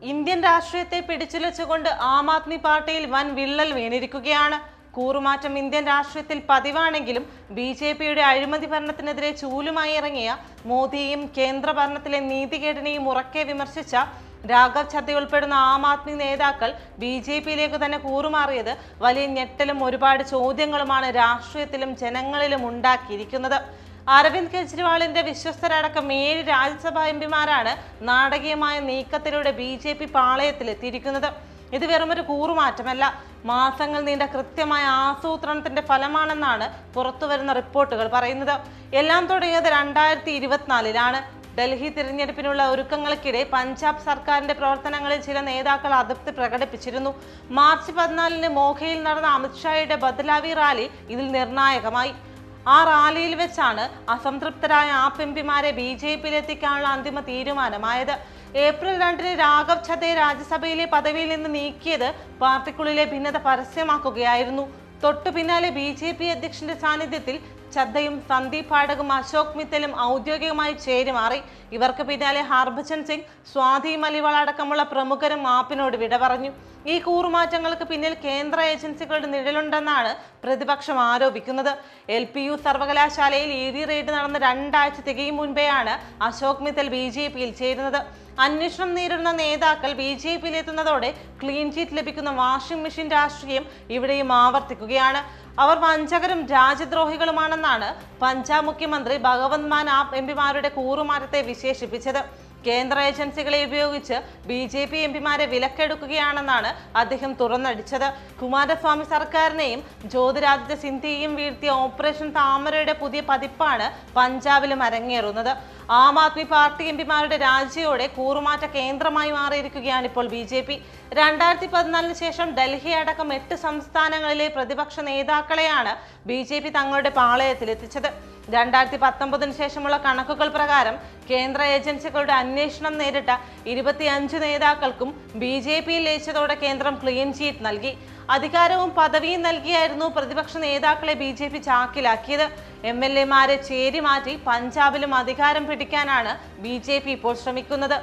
Indian രാഷ്ട്രീയത്തെ പിടിച്ചുലച്ചുകൊണ്ട് ആം ആദ്മി പാർട്ടിയിൽ വൻ വിള്ളൽ വീണിരിക്കുകയാണ്. കൂറുമാറ്റം ഇന്ത്യൻ രാഷ്ട്രീയത്തിൽ പതിവാണെങ്കിലും ബി.ജെ.പിയുടെ അഴിമതി ഭരണത്തിനെതിരെ ചൂലുമായി ഇറങ്ങിയ മോദിയും കേന്ദ്ര ഭരണത്തിലെ നീതികേടിനെയും ഉറക്കെ വിമർശിച്ച രാഘവ് ഛദ്ദ ഉൾപ്പെടുന്ന ആം ആദ്മി നേതാക്കൾ ബി.ജെ.പിയിലേക്ക് തന്നെ കൂറുമാറിയത് വലിയ ഞെട്ടലും ഒരുപാട് ചോദ്യങ്ങളുമാണ് രാഷ്ട്രീയത്തിലും ജനങ്ങളിലും ഉണ്ടാക്കിയിരിക്കുന്നത്. അരവിന്ദ് കെജ്രിവാളിന്റെ വിശ്വസ്തരടക്കം 7 രാജ്യസഭാ എംപിമാരാണ് നാടകീയമായ നീക്കത്തിലൂടെ ബി.ജെ.പി പാളയത്തിലെത്തിയിരിക്കുന്നത്. ഇത് വെറുമൊരു കൂറുമാറ്റമല്ല, മാസങ്ങൾ നീണ്ട കൃത്യമായ ആസൂത്രണത്തിന്റെ ഫലമാണെന്നാണ് പുറത്തുവരുന്ന റിപ്പോർട്ടുകൾ പറയുന്നത്. എല്ലാം തുടങ്ങിയത് 2024-ലാണ്. ഡൽഹി തിരഞ്ഞെടുപ്പിനുള്ള ഒരുക്കങ്ങൾക്കിടെ പഞ്ചാബ് സർക്കാരിന്റെ പ്രവർത്തനങ്ങളിൽ ചില നേതാക്കൾ അതൃപ്തി പ്രകടിപ്പിച്ചിരുന്നു. മാർച്ച് 14-ന് മോഖയിൽ നടന്ന അമിത്ഷായുടെ ബദലാവി റാലി ഇതിൽ നിർണായകമായി. ആ റാലിയിൽ വെച്ചാണ് അസംതൃപ്തരായ ആപ്പ് എംപിമാരെ ബി.ജെ.പിയിലെത്തിക്കാനുള്ള അന്തിമ തീരുമാനമായത്. ഏപ്രിൽ 2-ന് രാഘവ് ഛദ്ദയെ രാജ്യസഭയിലെ പദവിയിൽ നിന്ന് നീക്കിയത് പാർട്ടിക്കുള്ളിലെ ഭിന്നത പരസ്യമാക്കുകയായിരുന്നു. തൊട്ടു പിന്നാലെ ബി.ജെ.പി അധ്യക്ഷന്റെ സാന്നിധ്യത്തിൽ ഛദ്ദയും സന്ദീപ് പാഠകും അശോക് മിത്തലും ഔദ്യോഗികമായി ചേരിമാറി. ഇവർക്ക് പിന്നാലെ ഹർഭജൻ സിംഗ്, സ്വാതി മലിവാൾ അടക്കമുള്ള പ്രമുഖരും ആപ്പിനോട് വിട പറഞ്ഞു. ഈ കൂറുമാറ്റങ്ങൾക്ക് പിന്നിൽ കേന്ദ്ര ഏജൻസികളുടെ നിഴലുണ്ടെന്നാണ് പ്രതിപക്ഷം ആരോപിക്കുന്നത്. LPU സർവകലാശാലയിൽ ED റെയ്ഡ് നടന്ന 2 ആഴ്ച തികയും മുൻപെയാണ് അശോക് മിത്തൽ ബി.ജെ.പിയിൽ ചേരുന്നത്. അന്വേഷണം നേരിടുന്ന നേതാക്കൾ ബി.ജെ.പിയിലെത്തുന്നതോടെ ക്ലീൻ ചീറ്റ് ലഭിക്കുന്ന വാഷിംഗ് മെഷീൻ രാഷ്ട്രീയം ഇവിടെയും ആവർത്തിക്കുകയാണ്. അവർ വഞ്ചകരും രാജ്യദ്രോഹികളുമാണെന്നാണ് പഞ്ചാബ് മുഖ്യമന്ത്രി ഭഗവന്ത് മാൻ ആപ്പ് എംപിമാരുടെ കൂറുമാറ്റത്തെ വിശേഷിപ്പിച്ചത്. കേന്ദ്ര ഏജൻസികളെ ഉപയോഗിച്ച് ബി.ജെ.പി എംപിമാരെ വിലക്കെടുക്കുകയാണെന്നാണ് അദ്ദേഹം തുറന്നടിച്ചത്. കുമാരസ്വാമി സർക്കാരിനെയും ജ്യോതിരാദിത്യ സിന്ധ്യയെയും വീഴ്ത്തിയ ഓപ്പറേഷൻ താമരയുടെ പുതിയ പതിപ്പാണ് പഞ്ചാബിലും അരങ്ങേറുന്നത്. ആം ആദ്മി പാർട്ടി എംപിമാരുടെ രാജിയോടെ കൂറുമാറ്റ കേന്ദ്രമായി മാറിയിരിക്കുകയാണ് ഇപ്പോൾ ബി.ജെ.പി. 2014-ന് ശേഷം ഡൽഹി അടക്കം 8 സംസ്ഥാനങ്ങളിലെ പ്രതിപക്ഷ നേതാക്കളെയാണ് ബി.ജെ.പി തങ്ങളുടെ പാളയത്തിലെത്തിച്ചത്. 2019-ന് ശേഷമുള്ള കണക്കുകൾ പ്രകാരം കേന്ദ്ര ഏജൻസികളുടെ അന്വേഷണം നേരിട്ട 25 നേതാക്കൾക്കും ബി.ജെ.പിയിൽ ലയിച്ചതോടെ കേന്ദ്രം ക്ലീൻ ചീറ്റ് നൽകി. അധികാരവും പദവിയും നൽകിയായിരുന്നു പ്രതിപക്ഷ നേതാക്കളെ ബി.ജെ.പി ചാക്കിലാക്കിയത്. MLA-മാരെ ചേരി മാറ്റി പഞ്ചാബിലും അധികാരം പിടിക്കാനാണ് ബി.ജെ.പി ഇപ്പോൾ ശ്രമിക്കുന്നത്.